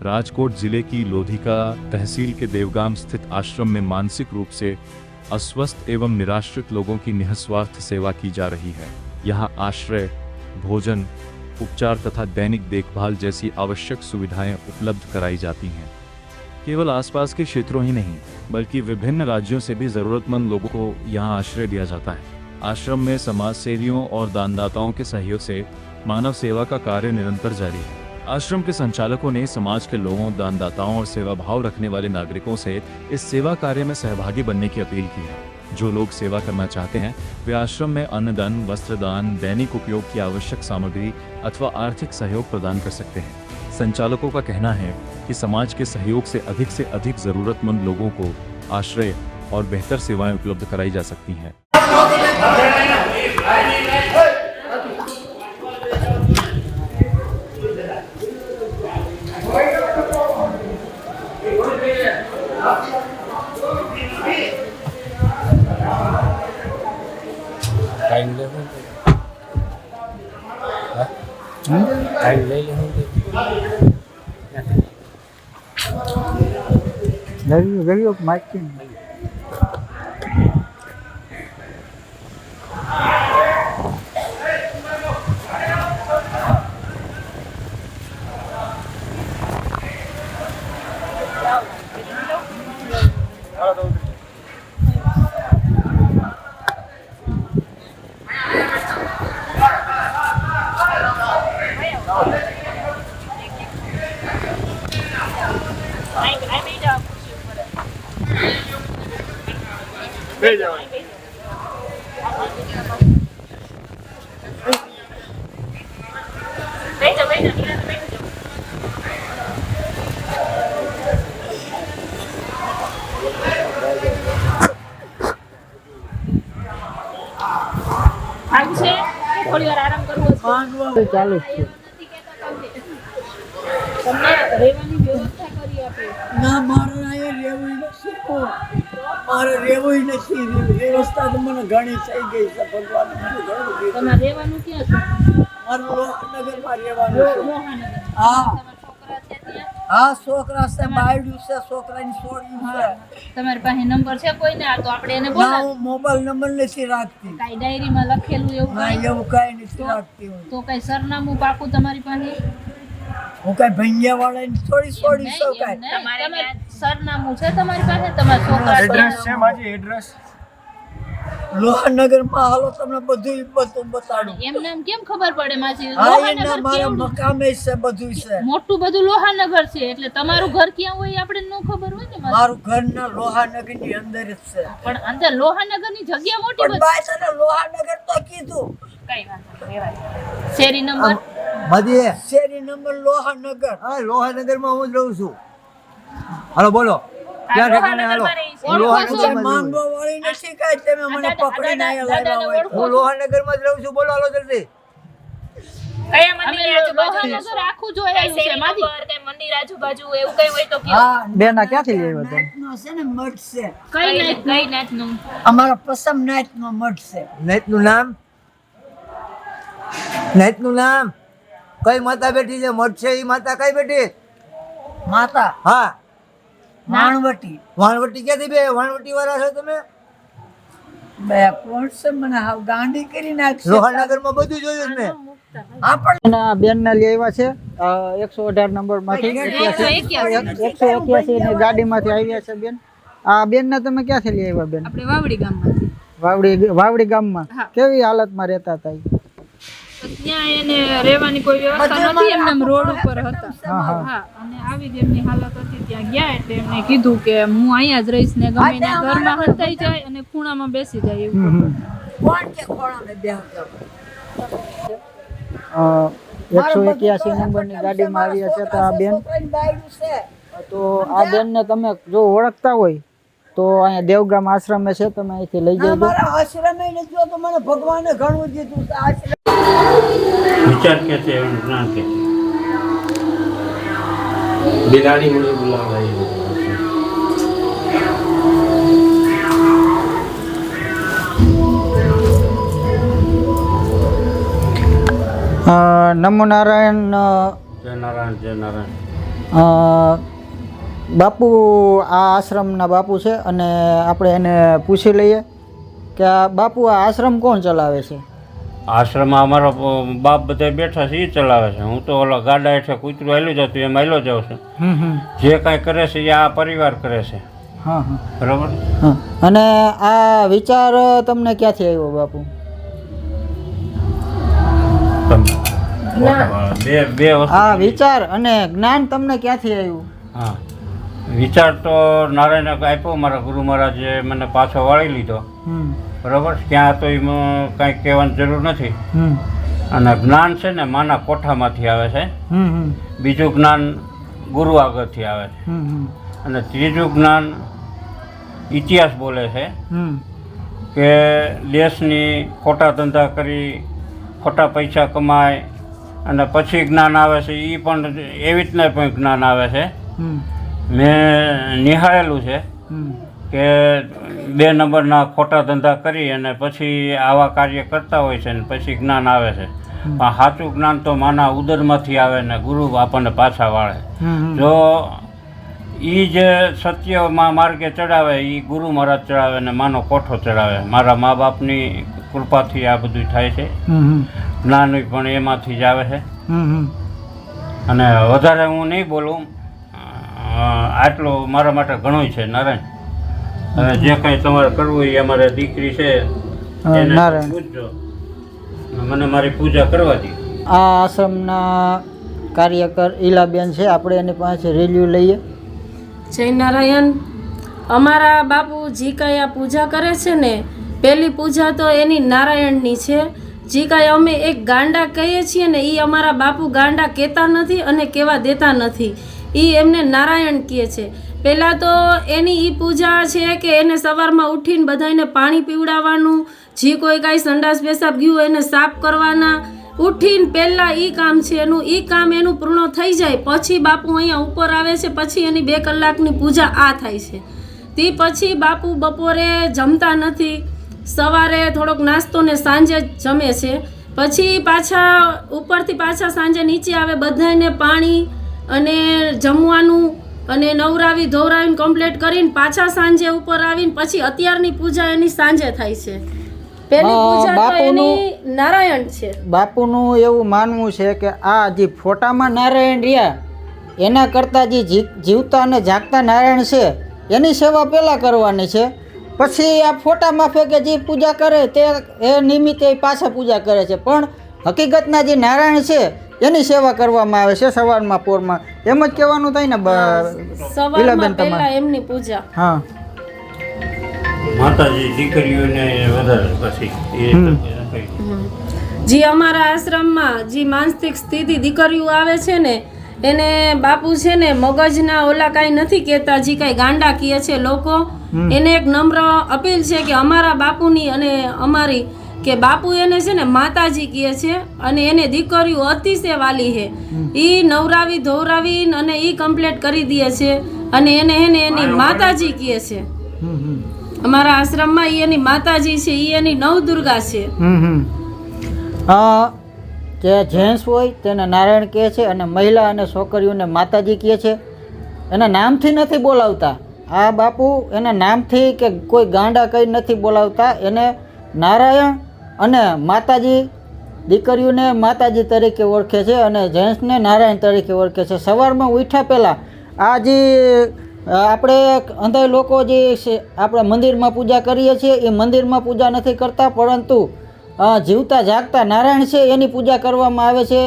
राजकोट जिले की लोधिका तहसील के देवगाम स्थित आश्रम में मानसिक रूप से अस्वस्थ एवं निराश्रित लोगों की निःस्वार्थ सेवा की जा रही है। यहाँ आश्रय, भोजन, उपचार तथा दैनिक देखभाल जैसी आवश्यक सुविधाएं उपलब्ध कराई जाती हैं। केवल आसपास के क्षेत्रों ही नहीं बल्कि विभिन्न राज्यों से भी जरूरतमंद लोगों को यहाँ आश्रय दिया जाता है। आश्रम में समाज सेवियों और दानदाताओं के सहयोग से मानव सेवा का कार्य निरंतर जारी है। आश्रम के संचालकों ने समाज के लोगों, दानदाताओं और सेवा भाव रखने वाले नागरिकों से इस सेवा कार्य में सहभागी बनने की अपील की है। जो लोग सेवा करना चाहते हैं वे आश्रम में अन्नदान, वस्त्रदान, दैनिक उपयोग की आवश्यक सामग्री अथवा आर्थिक सहयोग प्रदान कर सकते हैं। संचालकों का कहना है कि समाज के सहयोग से अधिक जरूरतमंद लोगों को आश्रय और बेहतर सेवाएं उपलब्ध कराई जा सकती हैं। Very of marking. થોડી વાર આરામ કરવો છે ચાલુ જ છે. તમને રહેવાની વ્યવસ્થા કરી આપે ના મારે અહીંયા રહેવું નથી. મારે રહેવું નથી. વ્યવસ્થા તો મને ઘણી થઈ ગઈ છે. ભગવાન ઘણું દીધું. તમારે રહેવાનું ક્યાં છે? મારું લોહનગરમાં રહેવાનું છે. લોહાનગર. હા તમારા છોકરા છે ત્યાં? હા છોકરા છે, બાયડું છે, છોકરાની છોડ્યું છે. તમારી પાસે નંબર છે કોઈને? આ તો આપણે એને ના બોલાવ. હું મોબાઈલ નંબર નથી રાખતી. કાઈ ડાયરીમાં લખેલું એવું ના કાંઈ? એવું કાંઈ નથી રાખતી હું. તો કઈ સરનામું પાકું તમારી પાસે? હું કાંઈ ભંગિયા વાળાની થોડી છોડી નહીં, છું એમ કાંઈ. નહીં. તમારે સરનામું છે તમારી પાસે? તમારા છોકરા એડ્રેસ છે માજી, એડ્રેસ. લોહનગરમાં હાલો તમને બધું બતાડું. એમને એમ કેમ ખબર પડે માસી? હા એના લોહાનગર મારા કેવડું? મકામે છે, બધું છે. મોટું બધું લોહાનગર છે એટલે તમારું ઘર ક્યાં હોય આપણે ન ખબર હોય ને માસી. મારું ઘરના લોહાનગરની અંદર જ છે. પણ અંદર લોહાનગરની જગ્યા મોટી પણ બધી. બાય તને લોહાનગર તો કીધું. કઈ વાંધો નહીં, રહેવાય. શેરી નંબર મધ્ય શેરી નંબર લોહાનગર. હા લોહાનગરમાં હું જ રહું છું. હાલો બોલો ક્યાં ઠેકાણે હાલો? હું લોહાનગરમાં જ રહું છું. માંગવા વાળી નથી કાંઈ. તમે મને પકડીને અહીંયા લાવ્યા હોય તો. હું લોહાનગરમાં જ રહું છું. બોલો હાલો જલ્દી. કયા અમે મંદિર આજુબાજુ લોહાનગર આખું જોયેલું છે માજી. કઈ મંદિર આજુબાજુ એવું કઈ હોય તો કયો. હા બેના ક્યાંથી લઈ આવ્યા તમે? નાતનો છે ને મઠ છે. કઈ નાચનું? અમારા પસમ નાતનો મઠ છે. નાઈટનું નામ? નાઈટનું નામ કઈ માતા બેઠી છે? મઠ છે એ માતા કઈ બેઠી? માતા હા વાણવટી. વાણવટી ક્યાંથી બે? વાણવટી વાળા છો તમે? બે કોણ છે? મને હાવ ગાંડી કરી નાખશે. લોહાનગરમાં બધું જોયું જ મેં. હા પણ એના બેનને લઈ આવ્યા છે 118 નંબરમાંથી 181 ની ગાડીમાંથી આવ્યા છે બેન. આ બેનને તમે ક્યાંથી લઈ આવ્યા બેન? આપણે વાવડી ગામમાંથી. વાવડી ગામમાં કેવી હાલતમાં રહેતા હતા? ત્યાં એને રહેવાની કોઈ વ્યવસ્થા નથી, એમને રોડ ઉપર હતા. હા, અને આવી જ એમની હાલત હતી. ત્યાં ગયા એટલે એમને કીધું કે હું અહીંયા જ રહીશ ને ગમે એના ઘરમાં હંતાઈ જાય અને ખૂણામાં બેસી જાય એવું. કોણ કે ખોળાને બેહતા? 181 નંબરની ગાડીમાં આવ્યા છે તો આ બેન. છોકરાની બાયડું છે. તો આ બેનને તમે જો ઓળખતા હોય તો અહીંયા દેવગામ આશ્રમે છે, તમે અહીંથી લઈ ના, જજો. મારા આશ્રમે નથી હોતો. મને ભગવાને ઘણું દીધું છે. આશ્રમ विचार कहते हैं ना के बिराड़ी मुझे बुला रही નમો નારાયણ. जय नारायण जय नारायण। બાપુ આ આશ્રમના બાપુ છે અને આપણે એને પૂછી લઈએ કે આ બાપુ આ આશ્રમ કોણ ચલાવે છે? આશ્રમમાં અમારો બાપ બધા બેઠા છે એ ચલાવે છે. હું તો ઓલા ગાડા હેઠે કૂતરું હાલ્યું જતું એમ હાલ્યો જાઉં છું. જે કાંઈ કરે છે એ આ પરિવાર કરે છે. હા હા બરાબર. હા. અને આ વિચાર તમને ક્યાંથી આવ્યો બાપુ? બે વસ્તુ. આ વિચાર અને જ્ઞાન તમને ક્યાંથી આવ્યું? હા, વિચાર તો નારાયણે આપ્યો. મારા ગુરુ મહારાજે મને પાછો વાળી લીધો. બરાબર. ક્યાં તો એમાં કાંઈ કહેવાની જરૂર નથી. અને જ્ઞાન છે ને માના કોઠામાંથી આવે છે. બીજું જ્ઞાન ગુરુ આગળથી આવે છે. અને ત્રીજું જ્ઞાન ઇતિહાસ બોલે છે કે દેશની ખોટા ધંધા કરી ખોટા પૈસા કમાય અને પછી જ્ઞાન આવે છે. એ પણ એવી રીતના પણ જ્ઞાન આવે છે. મેં નિહાળેલું છે કે 2 નંબરના ખોટા ધંધા કરી અને પછી આવા કાર્ય કરતા હોય છે ને પછી જ્ઞાન આવે છે. પણ સાચું જ્ઞાન તો માના ઉદરમાંથી આવે ને ગુરુ આપણને પાછા વાળે. જો એ જે સત્યમાં માર્ગે ચડાવે એ ગુરુ મહારાજ ચડાવે ને માનો કોઠો ચડાવે. મારા મા બાપની કૃપાથી આ બધું થાય છે. જ્ઞાન પણ એમાંથી જ આવે છે. અને વધારે હું નહીં બોલું, આટલું મારા માટે ઘણું છે. નારાયણ, અને જે કંઈ તમારે કરવું એ અમારે દીકરી છે એને પૂછજો, મને મારી પૂજા કરવા દી. આ આશ્રમના કાર્યકર ઈલાબેન છે, આપણે એની પાસે રિવ્યુ લઈએ. જય નારાયણ. અમારા બાપુ જે કાંઈ આ પૂજા કરે છે ને, પહેલી પૂજા તો એની નારાયણની છે. જે કાંઈ અમે એક ગાંડા કહીએ છીએ ને એ અમારા બાપુ ગાંડા કહેતા નથી અને કહેવા દેતા નથી. એ એમને નારાયણ કહે છે. પહેલાં તો એની એ પૂજા છે કે એને સવારમાં ઉઠીને બધાને પાણી પીવડાવવાનું, જે કોઈ કાંઈ સંડાસ પેશાબ ગયું એને સાફ કરવાના. ઉઠીને પહેલાં એ કામ છે એનું. એ કામ એનું પૂર્ણ થઈ જાય પછી બાપુ અહીંયા ઉપર આવે છે. પછી એની 2 કલાકની પૂજા આ થાય છે. તે પછી બાપુ બપોરે જમતા નથી, સવારે થોડોક નાસ્તો ને સાંજે જ જમે છે. પછી પાછા ઉપરથી પાછા સાંજે નીચે આવે, બધાને પાણી અને જમવાનું અને નવરાવી ધોવરાવીને કમ્પ્લીટ કરીને પાછા સાંજે ઉપર આવીને પછી અત્યારની પૂજા એની સાંજે થાય છે. પહેલી પૂજા તો એની નારાયણ છે. બાપુનું એવું માનવું છે કે આ જે ફોટામાં નારાયણ રહ્યા એના કરતાં જે જીવતા અને જાગતા નારાયણ છે એની સેવા પહેલાં કરવાની છે. પછી આ ફોટામાં ફેંકે જે પૂજા કરે તે એ નિમિત્તે પાછા પૂજા કરે છે. પણ હકીકતના જે નારાયણ છે એની સેવા કરવામાં આવે છે સવારમાં પોરમાં. એમ જ કહેવાનું થાય ને સવારમાં પહેલા એમની પૂજા. હા, માતાજી દીકરીઓને વધારે પછી જે અમારા આશ્રમમાં જે માનસિક સ્થિતિ દીકરીઓ આવે છે ને એને બાપુ છે ને મગજના ઓલા કાંઈ નથી કહેતા. જે કાંઈ ગાંડા કહે છે લોકો, એને એક નમ્ર અપીલ છે કે અમારા બાપુની અને અમારી કે બાપુ એને છે ને માતાજી કહે છે અને એને દીકરીઓ અતિશય વાલી છે. એ નવરાવી ધોવરાવી અને એ કમ્પ્લીટ કરી દે છે અને એને એની માતાજી કહે છે. અમારા આશ્રમમાં એ એની માતાજી છે, એ એની નવદુર્ગા છે. જે જેન્ટ્સ હોય તેને નારાયણ કહે છે અને મહિલા અને છોકરીઓને માતાજી કહે છે. એના નામથી નથી બોલાવતા. આ બાપુ એના નામથી કે કોઈ ગાંડા કંઈ નથી બોલાવતા. એને નારાયણ અને માતાજી, દીકરીઓને માતાજી તરીકે ઓળખે છે અને જેન્ટ્સને નારાયણ તરીકે ઓળખે છે. સવારમાં ઉઠ્યા પહેલાં આ જે આપણે અંધાઈ લોકો જે છે આપણે મંદિરમાં પૂજા કરીએ છીએ એ મંદિરમાં પૂજા નથી કરતા, પરંતુ જીવતા જાગતા નારાયણ છે એની પૂજા કરવામાં આવે છે.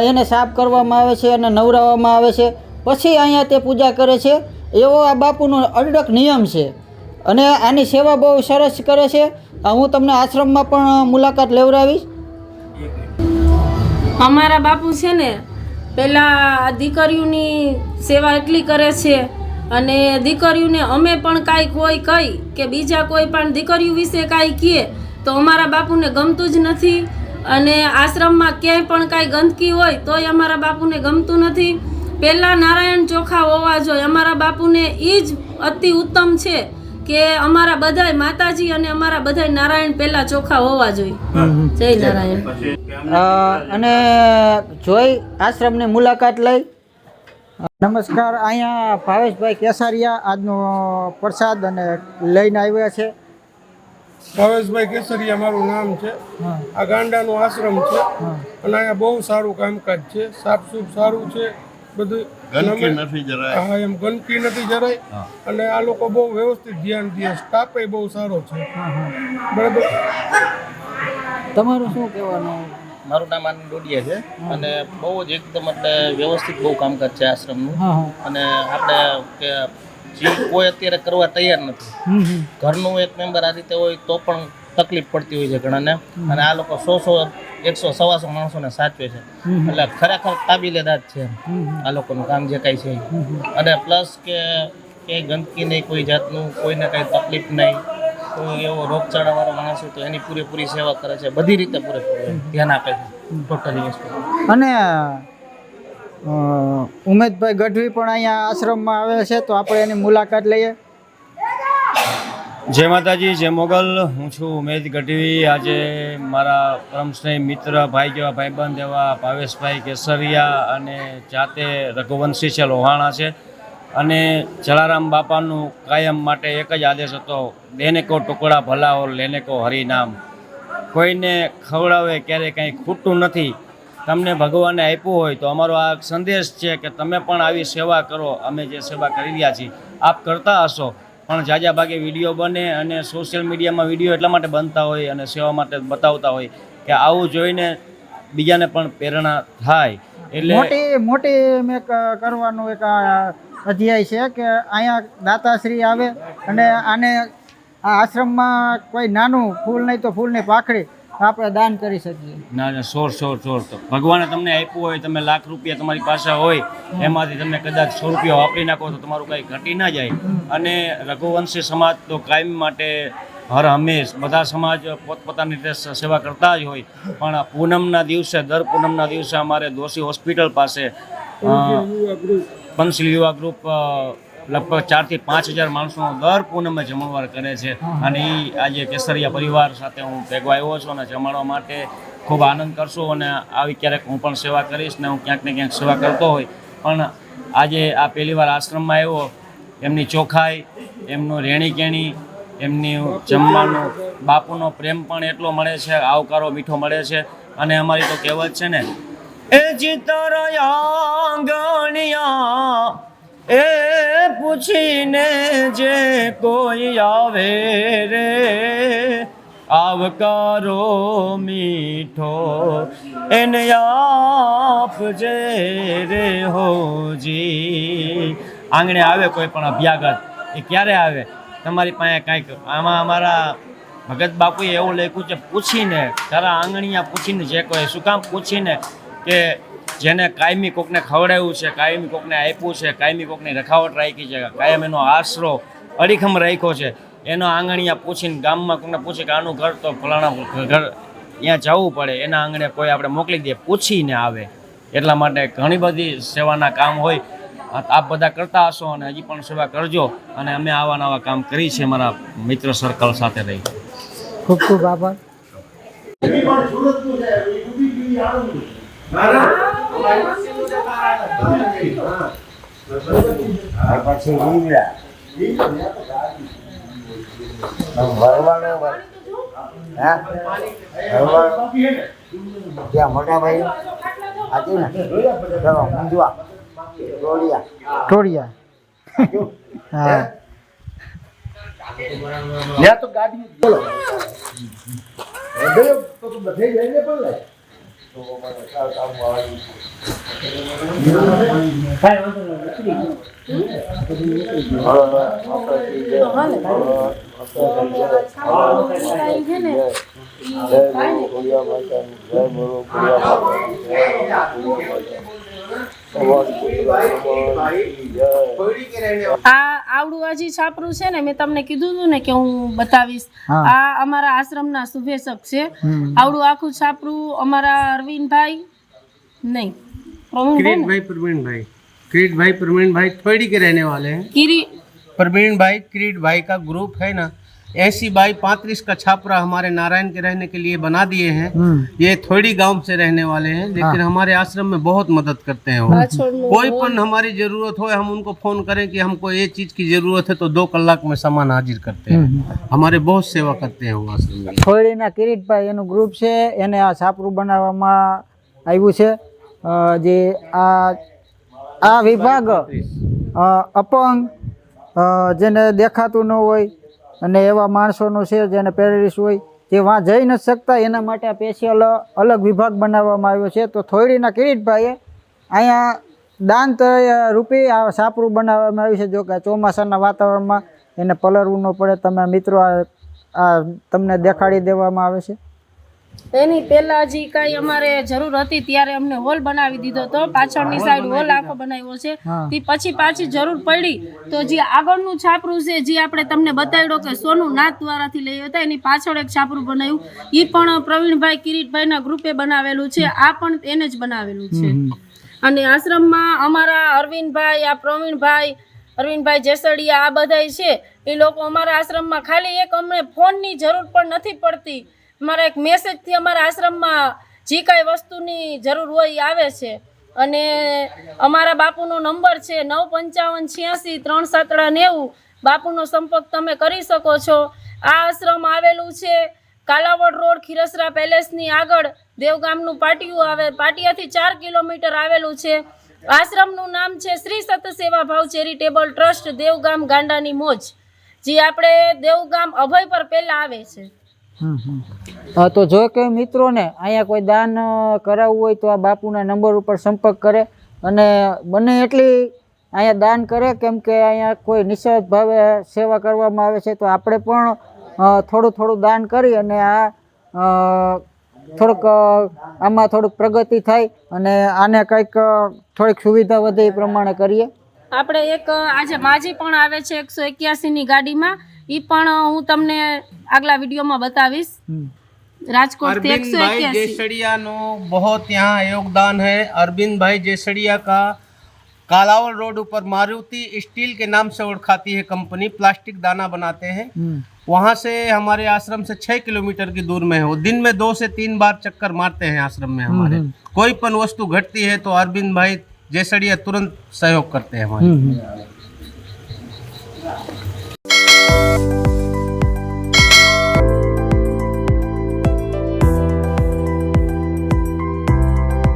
એને સાફ કરવામાં આવે છે અને નવરાવવામાં આવે છે. પછી અહીંયા તે પૂજા કરે છે. એવો આ બાપુનો અડગ નિયમ છે અને આની સેવા બહુ સરસ કરે છે. હું તમને આશ્રમમાં પણ મુલાકાત લેવડાવીશ. અમારા બાપુ છે ને પહેલાં દીકરીઓની સેવા એટલી કરે છે અને દીકરીઓને અમે પણ કાંઈ કોઈ કહી કે બીજા કોઈ પણ દીકરીઓ વિશે કાંઈ કહે તો અમારા બાપુને ગમતું જ નથી. અને આશ્રમમાં ક્યાંય પણ કાંઈ ગંદકી હોય તોય અમારા બાપુને ગમતું નથી. પહેલાં નારાયણ ચોખા હોવા જોઈએ. અમારા બાપુને એ જ અતિ ઉત્તમ છે કે અમારા બધાય માતાજી અને અમારા બધાય નારાયણ પહેલાં ચોખા હોવા જોઈએ. જય નારાયણ. અને જોઈ આશ્રમની મુલાકાત લઈ નમસ્કાર, અહીંયા ભાવેશભાઈ કેસરિયા આજનો પ્રસાદ અને લઈને આવ્યા છે. ભાવેશભાઈ કેસરિયા મારું નામ છે. આ ગાંડાનો આશ્રમ છે અને અહીંયા બહુ સારું કામકાજ છે. સાફસૂફ સારું છે, બધું ગંદકી નથી જરાય. હા, એમ ગંદકી નથી જરાય અને આ લોકો બહુ વ્યવસ્થિત ધ્યાન દે. સ્ટાફ બહુ સારો છે. બરાબર. તમારું શું કહેવાનું? મારું નામ આનંદ ડોડિયા છે અને બહુ જ એકદમ એટલે વ્યવસ્થિત બહુ કામકાજ છે આશ્રમનું. અને આપણે કે જે કોઈ અત્યારે કરવા તૈયાર નથી. ઘરનું એક મેમ્બર આ રીતે હોય તો પણ તકલીફ પડતી હોય છે ઘણાને. અને આ લોકો 100 100 માણસોને સાચવે છે. એટલે ખરેખર કાબિલેદાદ છે આ લોકોનું કામ જે કાંઈ છે. અને પ્લસ કે ક્યાંય ગંદકી નહીં, કોઈ જાતનું કોઈને કાંઈ તકલીફ નહીં, કોઈ એવો રોગચાળાવાળો માણસ હોય તો એની પૂરેપૂરી સેવા કરે છે. બધી રીતે પૂરેપૂરું ધ્યાન આપે છે ટોટલી વસ્તુ. અને ઉમેદભાઈ ગઢવી પણ અહીંયા આશ્રમમાં આવે છે, તો આપણે એની મુલાકાત લઈએ. જય માતાજી, જય મોગલ. હું છું ઉમેદ ગઢવી. આજે મારા પરમસ્નેહી મિત્ર, ભાઈ જેવા ભાઈબંધ એવા ભાવેશભાઈ કેસરિયા અને જાતે રઘુવંશી છે, લોહાણા છે. અને જલારામ બાપાનું કાયમ માટે એક જ આદેશ હતો, દેને કો ટુકડા ભલા ઓર લેને કો હરિનામ. કોઈને ખવડાવે ક્યારે કંઈ ખોટું નથી. તમને ભગવાને આપ્યું હોય તો અમારો આ સંદેશ છે કે તમે પણ આવી સેવા કરો. અમે જે સેવા કરી રહ્યા છીએ આપ કરતા હશો, પણ જાજા ભાગે વિડીયો બને અને સોશિયલ મીડિયામાં વિડીયો એટલા માટે બનતા હોય અને સેવા માટે બતાવતા હોય કે આવું જોઈને બીજાને પણ પ્રેરણા થાય. એટલે મોટી મેં કરવાનું એક અધ્યાય છે કે અહીંયા દાતાશ્રી આવે અને આને આ આશ્રમમાં કોઈ નાનું ફૂલ નહીં તો ફૂલની પાખડી આપણે દાન કરી શકીએ. ના, સોર તો ભગવાને તમને આપ્યું હોય, તમે લાખ રૂપિયા તમારી પાસે હોય, એમાંથી તમે કદાચ 100 રૂપિયા વાપરી નાખો તો તમારું કંઈ ઘટી ના જાય. અને રઘુવંશી સમાજ તો કાયમ માટે હર હંમેશ બધા સમાજ પોતપોતાની રીતે સેવા કરતા જ હોય. પણ પૂનમના દિવસે, દર પૂનમના દિવસે અમારે દોશી હોસ્પિટલ પાસે પંચશીલ યુવા ગ્રુપ લગભગ 4 થી 5 હજાર માણસોનો દર પૂનમે જમણવાર કરે છે. અને એ આજે કેસરિયા પરિવાર સાથે હું ભેગો આવ્યો છું અને જમાડવા માટે ખૂબ આનંદ કરશું. અને આવી ક્યારેક હું પણ સેવા કરીશ ને હું ક્યાંક ને ક્યાંક સેવા કરતો હોય. પણ આજે આ પહેલી વાર આશ્રમમાં આવ્યો, એમની ચોખ્ખાઈ, એમનું રહેણી કેણી, એમની જમવાનું, બાપુનો પ્રેમ પણ એટલો મળે છે, આવકારો મીઠો મળે છે. અને અમારી તો કહેવત છે ને, એ ચિતરા આંગણિયા એ પૂછીને જે કોઈ આવે રે, આવકારો મીઠો એને આપજે રે હોજી. આંગણે આવે કોઈ પણ અભ્યાગત, એ ક્યારે આવે? તમારી પાસે કાંઈક. આમાં અમારા ભગત બાપુએ એવું લખ્યું છે, પૂછીને, તારા આંગણિયા પૂછીને જે કોઈ. શું કામ પૂછીને? કે જેને કાયમી કોકને ખવડાવ્યું છે, કાયમી કોકને આપ્યું છે, કાયમી કોકની રખાવટ રાખી છે, કાયમ એનો આશરો અડીખમ રાખ્યો છે, એનો આંગણિયા પૂછીને, ગામમાં કોકને પૂછે કે આનું ઘર તો ફલાણા ઘર, ત્યાં જવું પડે, એના આંગણે કોઈ આપણે મોકલી દઈએ, પૂછીને આવે. એટલા માટે ઘણી બધી સેવાના કામ હોય. આપ બધા કરતા હશો અને હજી પણ સેવા કરજો. અને અમે આવા નવા કામ કરી છે મારા મિત્ર સર્કલ સાથે રહી. ખૂબ ખૂબ આભાર. મોટા ભાઈ આજી ને ચલો મુંજવા ટોળિયા. હા, લ્યા તો ગાડી બોલો તો તું બધે જઈને પણ લે તો કામ વાળી કાઈ આ આવડું હજી છાપરું છે ને, મેં તમને કીધું હતું ને કે હું બતાવીશ. આ અમારા આશ્રમના શુભેચ્છક છે. આવડું આખું છાપરું અમારા અરવિંદભાઈ नहीं किरीट भाई प्रवीण भाई थोड़ी के रहने वाले हैं. किरी प्रवीण भाई किरीट भाई का ग्रुप है ना, 80x35 का छापरा हमारे नारायण के रहने के लिए बना दिए हैं। ये थोड़ी गांव से रहने वाले हैं, लेकिन हमारे आश्रम में बहुत मदद करते हैं वो। कोई पण हमारी जरूरत हो, हम उनको फोन करें कि हमको ये चीज की जरूरत है तो 2 कलाक में सामान हाजिर करते हैं। हमारे बहुत सेवा करते हैं वो आश्रम में। થોડીના કિરીટભાઈ એનું ગ્રુપ છે, એને આ છાપરું બનાવવામાં આવ્યું છે। જે આ વિભાગ અપંગ, જેને દેખાતું ન હોય અને એવા માણસોનું છે જેને પેરાલિસ હોય, જે વहाँ જઈ નથી શકતા, એના માટે સ્પેશિયલ અલગ વિભાગ બનાવવામાં આવ્યો છે। તો થોડીના કિરીટભાઈએ અહીંયા દાન રૂપી આ છાપરું બનાવવામાં આવ્યું છે। જો કે ચોમાસાના વાતાવરણમાં એને પલળવું ન પડે, તમે મિત્રો આ તમને દેખાડી દેવામાં આવે છે। એની પહેલા જે કાંઈ અમારે જરૂર હતી ત્યારે અમને હોલ બનાવી દીધો હતો, પાછળની સાઈડ હોલ આખો બનાવ્યો છે। તે પછી પાછી જરૂર પડી તો જે આગળનું છાપરું છે, જે આપણે તમને બતાવ્યો કે સોનું નાથ દ્વારાથી લઈ હતા, એની પાછળ એક છાપરું બનાવ્યું, એ પણ પ્રવીણભાઈ કિરીટભાઈના ગ્રુપે બનાવેલું છે। આ પણ એને જ બનાવેલું છે। અને આશ્રમમાં અમારા અરવિંદભાઈ, આ અરવિંદભાઈ જેસડિયા, આ બધાય છે, એ લોકો અમારા આશ્રમમાં ખાલી એક અમને ફોનની જરૂર પણ નથી પડતી, અમારા એક મેસેજથી અમારા આશ્રમમાં જે કાંઈ વસ્તુની જરૂર હોય એ આવે છે। અને અમારા બાપુનો નંબર છે 958663 બાપુનો સંપર્ક તમે કરી શકો છો। આ આશ્રમ આવેલું છે કાલાવડ રોડ, ખીરસરા પેલેસની આગળ દેવગામનું પાટિયું આવે, પાટિયાથી 4 કિલોમીટર આવેલું છે। આશ્રમનું નામ છે શ્રી સત સેવા ભાવ ચેરિટેબલ ટ્રસ્ટ, દેવગામ ગાંડાની મોજ, જે આપણે દેવગામ અભય પર પહેલાં આવે છે। તો જો કે મિત્રોને અહીંયા કોઈ દાન કરાવવું હોય તો આ બાપુના નંબર ઉપર સંપર્ક કરે અને બને એટલી અહીંયા દાન કરે, કેમ કે અહીંયા કોઈ નિસ્વાર્થ ભાવે સેવા કરવામાં આવે છે। તો આપણે પણ થોડું દાન કરી અને આ થોડુંક આમાં થોડુંક પ્રગતિ થાય અને આને કંઈક થોડીક સુવિધા વધે એ પ્રમાણે કરીએ। આપણે એક આજે માજી પણ આવે છે 181ની ગાડીમાં, એ પણ હું તમને આગલા વિડીયોમાં બતાવીશ। राजकोट अरविंद भाई जेसड़िया नो बहुत यहाँ योगदान है। अरविंद भाई जेसड़िया का कालावल रोड ऊपर मारुति स्टील के नाम से ओळखाती है कंपनी, प्लास्टिक दाना बनाते हैं। वहाँ से हमारे आश्रम से 6 किलोमीटर की दूर में है। वो दिन में 2 से 3 बार चक्कर मारते हैं आश्रम में हमारे। कोई पण वस्तु घटती है तो अरविंद भाई जेसड़िया तुरंत सहयोग करते हैं हमारे।